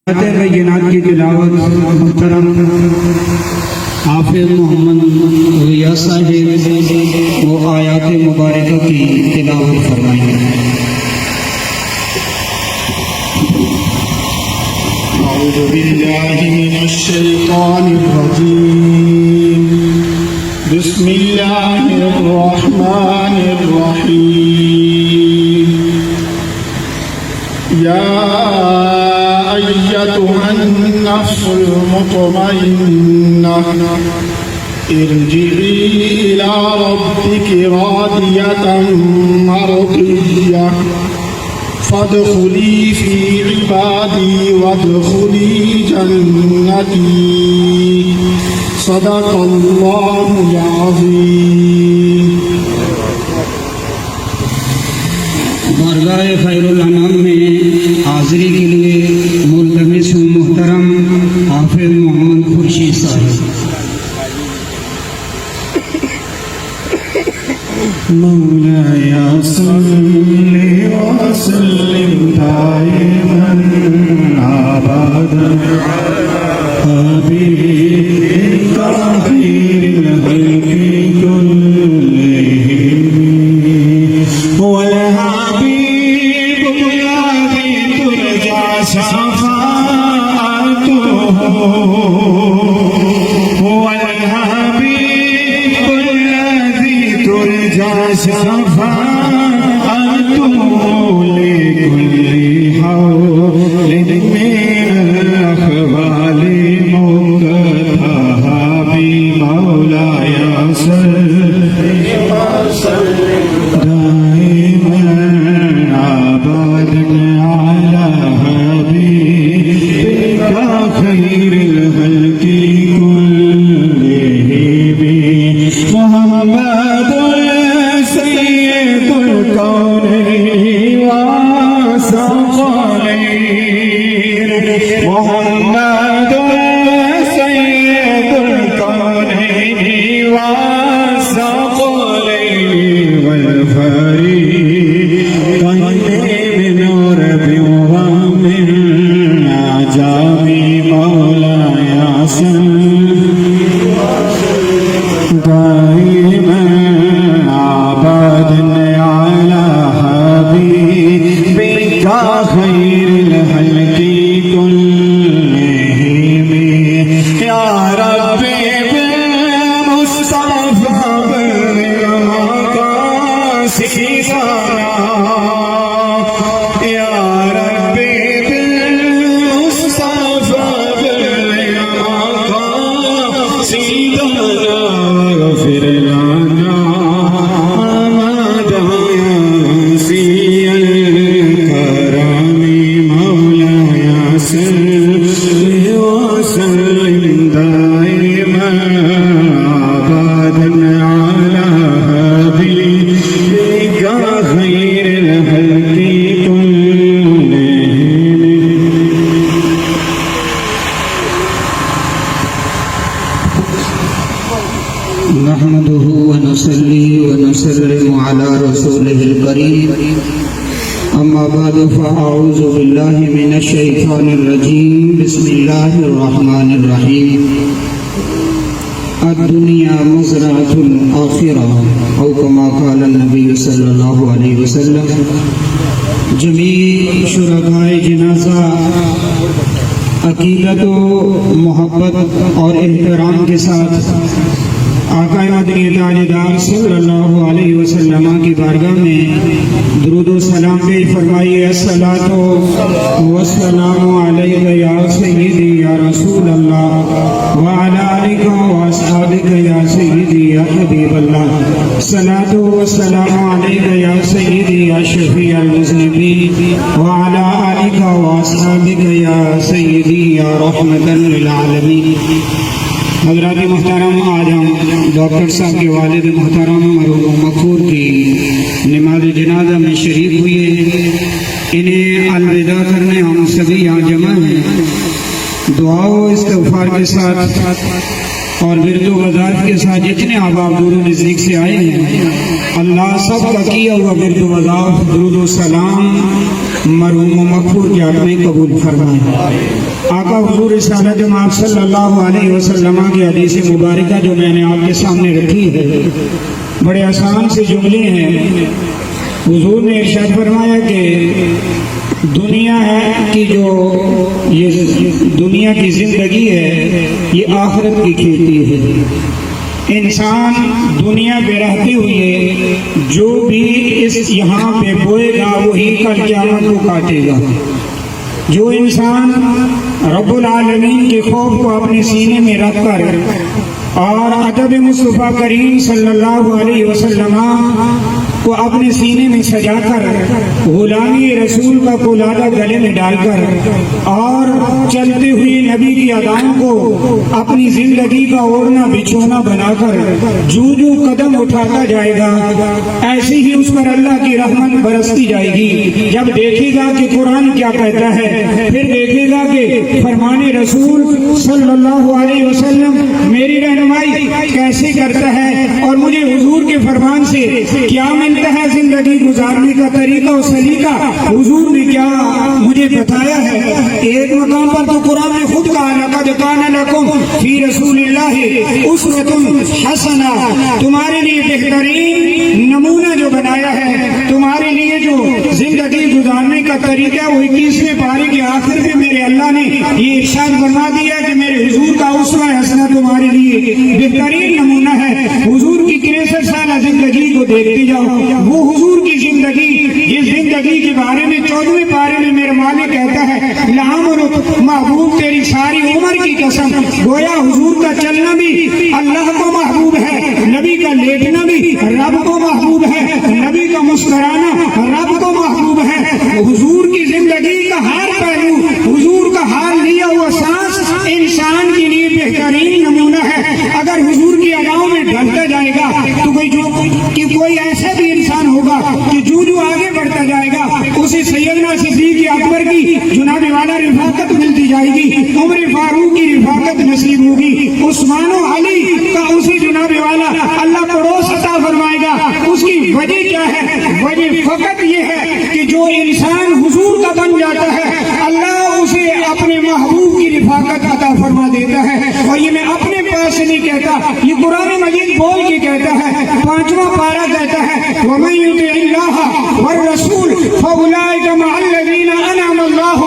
بینات کی تلاوت محترم حافظ محمد ریا صاحب وہ آیات مبارکہ کی تلاوت فرمائیں۔ اعوذ باللہ من الشیطان الرجیم بسم اللہ الرحمن الرحیم یا أيتها النفس المطمئنة ارجعي إلى ربك راضية مرضية فادخلي في عبادي وادخلي جنتي صدق الله العظيم۔ بارگاہ خیر الانام میں حاضری کے لیے ملتمس محترم حافظ محمد خورشید صاحب۔ مولاي صل وسلم دائما ابدا حبيبك خير الخلق كلهم والحبيب الذي ترجى شفاعته والحبيب الذي ترجى شفاعته لكل حول من الأحوال مقتها بمولاي صل دائما أبدا على حبيبك خير الخلق كلهم محمد سيد الكونين والثقلين محمد سيد الكونين والثقلين والفريقين من رب ومن عجاب مولاي صل دائما ابدا على حبيبك خير الخلق كلهم يا ربي بالمصطفى بالمقاصد يا ربي بالمصطفى بالمقاصد واغفر لنا مدى ياسي الكرم مولاي صل وسلم دائما ابدا على حبيبك خير الخلق كلهم۔ نحمده ونصلي ونسلم على رسوله الكريم أما بعد فأعوذ بالله من الشيطان الرجيم بسم الله الرحمن الرحيم الدنيا مزرعة الآخرة أو كما قال النبي صلى الله عليه وسلم۔ جمیع شرکائے جنازہ عقیدت و محبت اور احترام کے ساتھ آقا مدنی تاجدار صلی اللہ علیہ وسلم کی بارگاہ میں درود و سلام پیش فرمائیے۔ الصلاۃ والسلام علیک یا سیدی یا رسول اللہ وعلی آلک واصحابک یا سیدی یا حبیب اللہ۔ الصلاۃ والسلام علیک یا سیدی یا شفیع المذنبین وعلی آلک واصحابک یا سیدی یا رحمۃ للعالمین۔ حضرات محترم، آج ہم ڈاکٹر صاحب کے والد محترم مرحوم مغفور کی نماز جنازہ میں شریک ہوئے، انہیں الوداع کرنے ہم سبھی یہاں جمع ہیں۔ دعا و استغفار کے ساتھ اور ورد و وظائف کے ساتھ جتنے احباب دور و نزدیک سے آئے ہیں، اللہ سب کا کیا ہوا ورد و وظائف درود و سلام مرحوم و مغفور کے حق میں قبول فرمائے۔ آقا حضور رسالت جماعت صلی اللہ علیہ وسلم کی حدیث مبارکہ جو میں نے آپ کے سامنے رکھی ہے، بڑے آسان سے جملے ہیں۔ حضور نے ارشاد فرمایا کہ دنیا ہے کہ جو یہ دنیا کی زندگی ہے یہ آخرت کی کھیتی ہے۔ انسان دنیا پہ رہتے ہوئے جو بھی اس یہاں پہ بوئے گا وہی کل قیامت کو کاٹے گا۔ جو انسان رب العالمین کے خوف کو اپنے سینے میں رکھ کر اور ادب مصطفیٰ کریم صلی اللہ علیہ وسلم کو اپنے سینے میں سجا کر غلامی رسول کا قلادہ گلے میں ڈال کر اور چلتے ہوئے نبی کی اداؤں کو اپنی زندگی کا اوڑھنا بچھونا بنا کر جو جو قدم اٹھاتا جائے گا ایسی ہی اس پر اللہ کی رحمت برستی جائے گی۔ جب دیکھے گا کہ قرآن کیا کہتا ہے، پھر دیکھے گا کہ فرمان رسول صلی اللہ علیہ وسلم میری رہنمائی کیسے کرتا ہے اور مجھے حضور کے فرمان سے کیا ملتا ہے، زندگی گزارنے کا طریقہ و سلیقہ حضور نے کیا مجھے بتایا ہے۔ ایک مقام پر تو قرآن نے خود کہا لقد کان لکم فی رسول اللہ اسوۃ حسنہ، تمہارے لیے بہترین نمونہ جو بنایا ہے، تمہارے لیے جو زندگی گزارنے کا طریقہ وہ 21ویں پارے کے آخر میں میرے اللہ نے یہ ارشاد فرما دیا کہ میرے حضور کا اسوہ حسنہ تمہارے لیے بہترین نمونہ ہے۔ حضور کی 63 سالہ زندگی کو دیکھتے جاؤ، وہ حضور کی زندگی جس زندگی کے بارے میں 14ویں پارے میں میرا مالک کہتا ہے لعمرک محبوب تیری ساری عمر کی قسم، گویا حضور کا چلنا بھی اللہ کو محبوب ہے، نبی کا لیٹنا بھی رب کو محبوب ہے، نبی کا مسکرانا رب کو محبوب ہے۔ حضور کی زندگی کا ہر پہلو، حضور کا حال لیا ہوا سانس انسان کے لیے بہترین نمونہ ہے۔ اگر حضور کی اداؤں میں ڈھلتا جائے گا تو کوئی ایسا بھی انسان ہوگا کہ جو آگے بڑھتا جائے گا اسے سیدنا صدیق اکبر کی جناب والا رفاقت ملتی جائے گی، عمر فاروق کی رفاقت نصیب ہوگی، عثمان و علی کا اسے جناب والا اللہ پڑوس عطا فرمائے گا۔ اس کی وجہ کیا ہے؟ وجہ فقط یہ ہے کہ جو انسان حضور کا بن جاتا ہے اللہ اسے اپنے محبوب کی رفاقت عطا فرما دیتا ہے۔ اور یہ میں اپنے پاس سے نہیں کہتا، یہ قرآن مجید بول کے کہتا ہے، 5واں پارہ کہتا ہے وَمَن يُطِعِ اللَّهَ وَالرَّسُولَ فَأُولَٰئِكَ مَعَ الَّذِينَ أَنْعَمَ اللَّهُ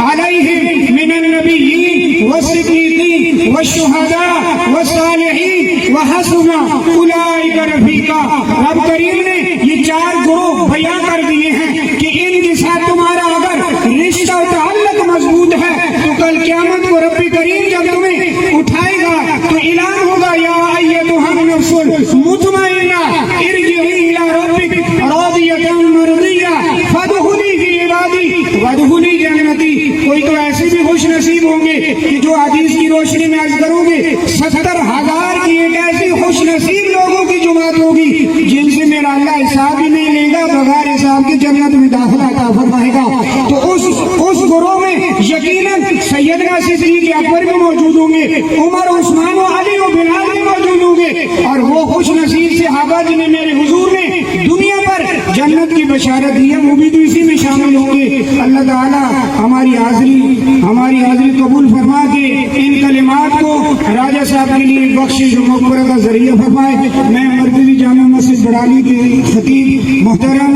عَلَيْهِم مِّنَ النَّبِيِّينَ وَالصِّدِّيقِينَ وَالشُّهَدَاءِ وَالصَّالِحِينَ وَحَسُنَ أُولَٰئِكَ رَفِيقًا۔ رب کریم نے یہ 4 گروہ بیان کر دیے ہیں کہ ان کے ساتھ تمہارا اگر رشتہ و تعلق مضبوط ہے تو کل قیامت کو رب کریم جب تمہیں اٹھائے گا تو اعلان ہوگا یا ایتھا النفس المطمئنہ ارجعی الی ربک راضیۃ مرضیہ فادخلی فی عبادی وادخلی جنتی۔ کوئی تو ایسے بھی خوش نصیب ہوں گے کہ جو حدیث کی روشنی میں عرض کروں گے 70,000 کی ایک ایسی خوش نصیب لوگوں کی جماعت ہوگی جن سے میرا اللہ حساب ہی نہیں لے گا، بغیر حساب کی جنت میں داخلہ عطا فرمائے گا۔ تو اس گروہ میں یقیناً سیدنا صدیق اکبر بھی موجود ہوں گے، عمر عثمان و علی و بلال بھی موجود ہوں گے، اور وہ خوش نصیب صحابہ جنہیں میرے حضور نے دنیا پر جنت کی بشارت دی ہے وہ بھی تو اسی میں شامل ہوں گے۔ اللہ تعالیٰ ہماری حاضری قبول فرما کے ان کلمات کو راجہ صاحب کے لیے بخشش و مغفرت کا ذریعہ فرمائے۔ میں مرکزی جامع مسجد بڑالی کے خطیب محترم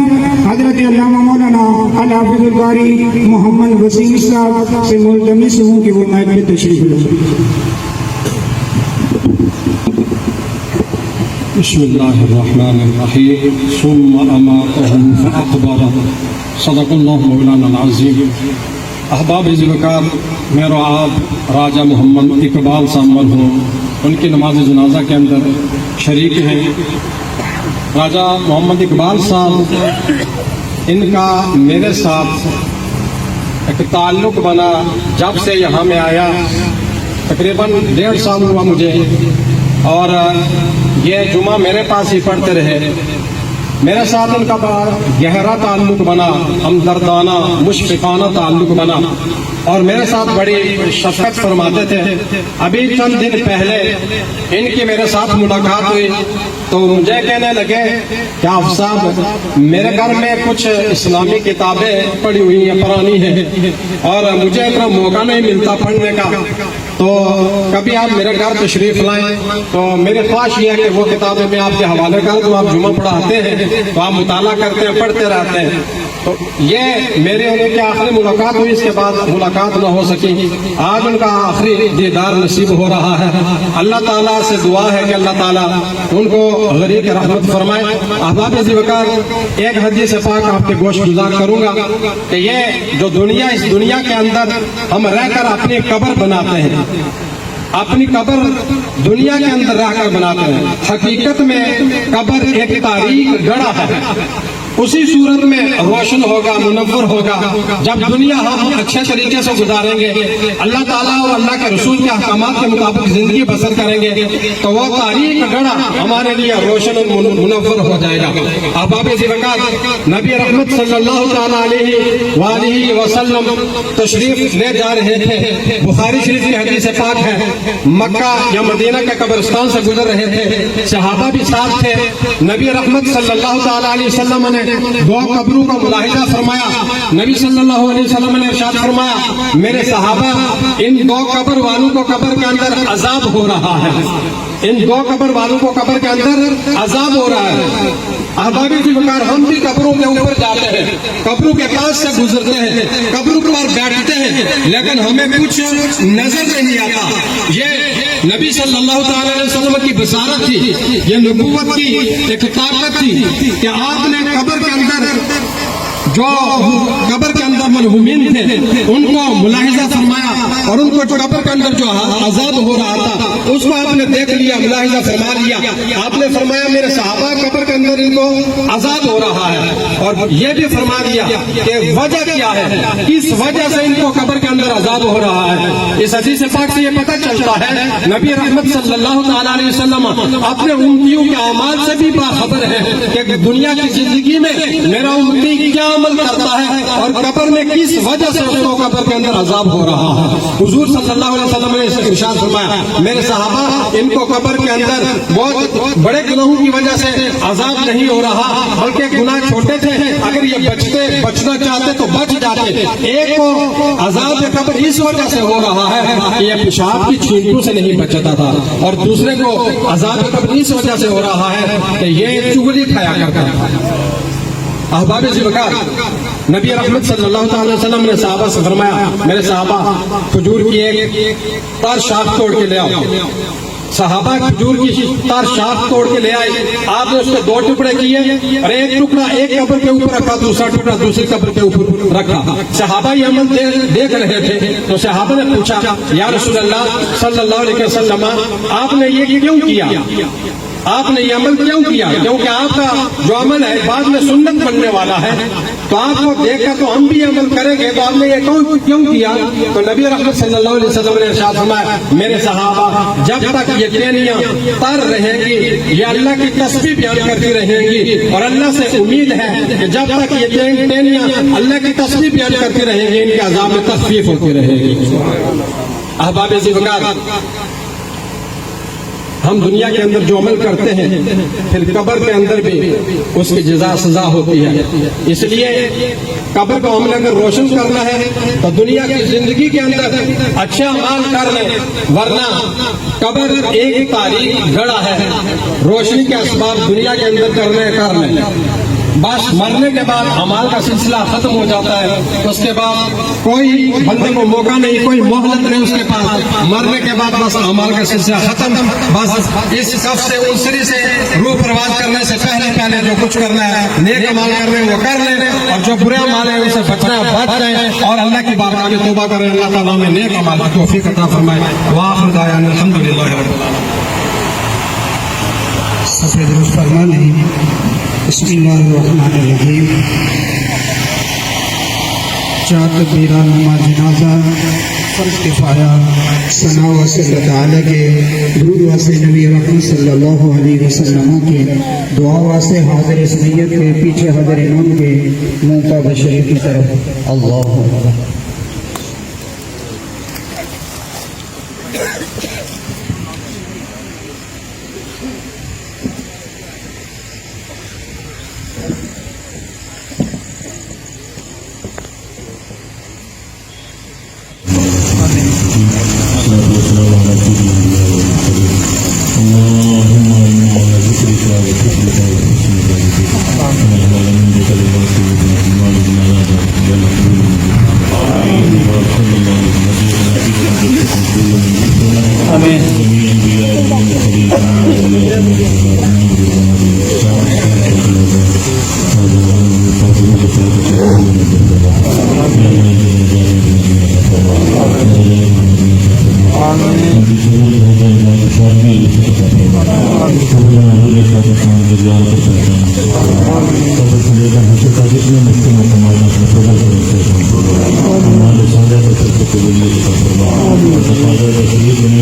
حضرت علامہ مولانا الحافظ القاری محمد وسیم صاحب سے ملتمس ہوں کہ وہ مائک پہ تشریف لائیں۔ بسم اللہ الرحمن الرحیم ثم اماتهم فاقبره صدق اللہ مولانا العظیم۔ احباب حزب وقار، میں آپ راجہ محمد اقبال صاحب مرحوم ان کی نماز جنازہ کے اندر شریک ہیں۔ راجہ محمد اقبال صاحب ان کا میرے ساتھ ایک تعلق بنا جب سے یہاں میں آیا، تقریباً 1.5 سال ہوا مجھے، اور یہ جمعہ میرے پاس ہی پڑھتے رہے۔ میرے ساتھ ان کا بڑا گہرا تعلق بنا، ہمدردانہ مشفقانہ تعلق بنا، اور میرے ساتھ بڑی شفقت فرماتے تھے۔ ابھی چند دن پہلے ان کی میرے ساتھ ملاقات ہوئی تو مجھے کہنے لگے کہ آپ صاحب میرے گھر میں کچھ اسلامی کتابیں پڑھی ہوئی ہیں، پرانی ہیں، اور مجھے اتنا موقع نہیں ملتا پڑھنے کا، تو کبھی آپ میرے گھر تشریف لائیں تو میری خواہش یہ ہے کہ وہ کتابیں میں آپ کے حوالے کر دوں۔ آپ جمعہ پڑھاتے ہیں تو آپ مطالعہ کرتے ہیں، پڑھتے رہتے ہیں۔ تو یہ میرے ان کی آخری ملاقات ہوئی، اس کے بعد ملاقات نہ ہو سکی۔ آج ان کا آخری دیدار نصیب ہو رہا ہے۔ اللہ تعالیٰ سے دعا ہے کہ اللہ تعالیٰ ان کو غریق رحمت فرمائے۔ احباب ذوالفقار، ایک حدیث پاک آپ کے گوش گزار کروں گا کہ یہ جو دنیا، اس دنیا کے اندر ہم رہ کر اپنی قبر بناتے ہیں، اپنی قبر دنیا کے اندر رہ کر بناتے ہیں، حقیقت میں قبر ایک تاریخ گڑھا ہے، اسی صورت میں روشن ہوگا، منور ہوگا جب دنیا ہم اچھے طریقے سے گزاریں گے، اللہ تعالیٰ اور اللہ کے رسول کے احکامات کے مطابق زندگی بسر کریں گے تو وہ تاریخ گڑھا ہمارے لیے روشن اور منور ہو جائے گا۔ احباب ذوالفقار، نبی رحمت صلی اللہ تعالیٰ علیہ وآلہ وسلم تشریف لے جا رہے تھے۔ بخاری شریف کی حدیث پاک ہے، مکہ یا مدینہ کے قبرستان سے گزر رہے تھے، صحابہ بھی ساتھ تھے۔ نبی رحمت صلی اللہ تعالیٰ علیہ وسلم نے دو قبروں کا ملاحظہ فرمایا۔ نبی صلی اللہ علیہ وسلم نے ارشاد فرمایا، میرے صحابہ، ان دو قبر والوں کو قبر کے اندر عذاب ہو رہا ہے، ان دو قبر والوں کو قبر کے اندر عذاب ہو رہا ہے۔ احباب ذوالفقار، ہم بھی قبروں کے اوپر جاتے ہیں، قبروں کے پاس سے گزرتے ہیں، قبروں کے پاس بیٹھتے ہیں، لیکن ہمیں کچھ نظر نہیں آتا۔ یہ نبی صلی اللہ تعالی علیہ وسلم کی بشارت تھی، یہ نبوت کی ایک طاقت تھی کہ آپ نے قبر کے اندر جو قبر کے اندر مرحومین تھے ان کو ملاحظہ فرمایا، اور ان کو جو قبر کے اندر جو عذاب ہو رہا تھا اس کو آپ نے دیکھ لیا، ملاحظہ فرما لیا۔ آپ نے فرمایا، میرے صحابہ، قبر کے اندر ان کو عذاب ہو رہا ہے، اور یہ بھی فرما دیا کہ وجہ کیا ہے، کس وجہ سے ان کو قبر کے اندر عذاب ہو رہا ہے۔ اس حدیث پاک سے یہ پتہ چلتا ہے نبی رحمت صلی اللہ تعالیٰ علیہ وسلم اپنے امتیوں کے اعمال سے بھی باخبر ہے کہ دنیا کی زندگی میں میرا امتی کیا عمل کرتا ہے اور قبر میں کس وجہ سے اس کو قبر کے اندر عذاب ہو رہا ہے۔ حضور صلی اللہ علیہ وسلم نے اسے ارشاد فرمایا، میرے صحابہ، ان کو قبر کے اندر بہت بڑے گناہوں کی وجہ سے عذاب نہیں ہو رہا، بلکہ گناہ چھوٹے تھے، اگر یہ بچنا چاہتے تو بچ جاتے۔ ایک کو عذاب قبر اس وجہ سے ہو رہا ہے کہ یہ پیشاب کی چھینٹوں سے نہیں بچتا تھا، اور دوسرے کو عذاب قبر اس وجہ سے ہو رہا ہے کہ یہ چغلی کھایا کرتا تھا۔ احباب ذوالفقار، نبی رحمت صلی اللہ تعالی وسلم نے صحابہ سے فرمایا، میرے صحابہ، کھجور کی ایک تار شاخ توڑ کے لے آؤ۔ صحابہ کھجور کی تار شاخ توڑ کے لے آئے، آپ نے اس کے دو ٹکڑے کیے، اور ایک ٹکڑا ایک قبر کے اوپر رکھا، دوسرا ٹکڑا دوسری قبر کے اوپر رکھا۔ صحابہ یہ عمل دیکھ رہے تھے تو صحابہ نے پوچھا، یا رسول اللہ صلی اللہ علیہ وسلم، آپ نے یہ کیوں کیا؟ آپ نے یہ عمل کیوں کیا؟ کیونکہ آپ کا جو عمل ہے بعد میں سنت بننے والا ہے، تو آپ کو دیکھ کر تو ہم بھی عمل کریں گے، تو آپ نے یہ کیوں کیا؟ تو نبی رحمت صلی اللہ علیہ وسلم نے ارشاد فرمایا، میرے صحابہ، جب تک یہ ٹہنیاں تر رہیں گی یہ اللہ کی تسبیح بیان کرتی رہیں گی، اور اللہ سے امید ہے کہ جب تک یہ ٹہنیاں اللہ کی تسبیح بیان کرتی رہیں گی ان کے عذاب میں تخفیف ہوتی رہے گی۔ احباب ذوالفقار، ہم دنیا کے اندر جو عمل کرتے ہیں پھر قبر کے اندر بھی اس کی جزا سزا ہوتی ہے۔ اس لیے قبر کا عمل اگر روشن کرنا ہے تو دنیا کی زندگی کے اندر اچھے اعمال کر لیں، ورنہ قبر ایک تاریخ گڑھا ہے، روشنی کے اسباب دنیا کے اندر کر لیں، بس مرنے کے بعد اعمال کا سلسلہ ختم ہو جاتا ہے، اس کے بعد کوئی بندے کو موقع نہیں، کوئی مہلت نہیں اس کے پاس، مرنے کے بعد بس اعمال کا سلسلہ ختم۔ بس اس صف سے انسری سے روح پرواز کرنے سے پہلے جو کچھ کرنا ہے، نیک اعمال کرنے وہ کر لیں، اور جو برے اعمال ہیں ان سے بچنا بچ لیں، اور اللہ کی بارگاہ میں توبہ کریں۔ اللہ تعالیٰ میں نیک اعمال کی توفیق عطا فرمائے۔ وآخر دعوانا الحمدللہ رب العالمین۔ سفید درست فرمانے۔ بسم اللہ الرحمن الرحیم۔ 4 تکبیرات نماز جنازہ فرض کفایہ ثنا واسطے اللہ تعالیٰ کے درود واسطے نبی رحمت صلی اللہ علیہ وسلم کے دعا واسطے حاضر سمیت کے پیچھے حاضر امام کے منہ کا بشریف کی طرف اللہ اکبر. اللهم إنا على ذكرك وشكرك وحسن عبادتك ونعوذ من كلمات الإيمان من هذا جل صلى الله عليه وسلم آمين. جميع الأنبياء والمرسلين ہمارے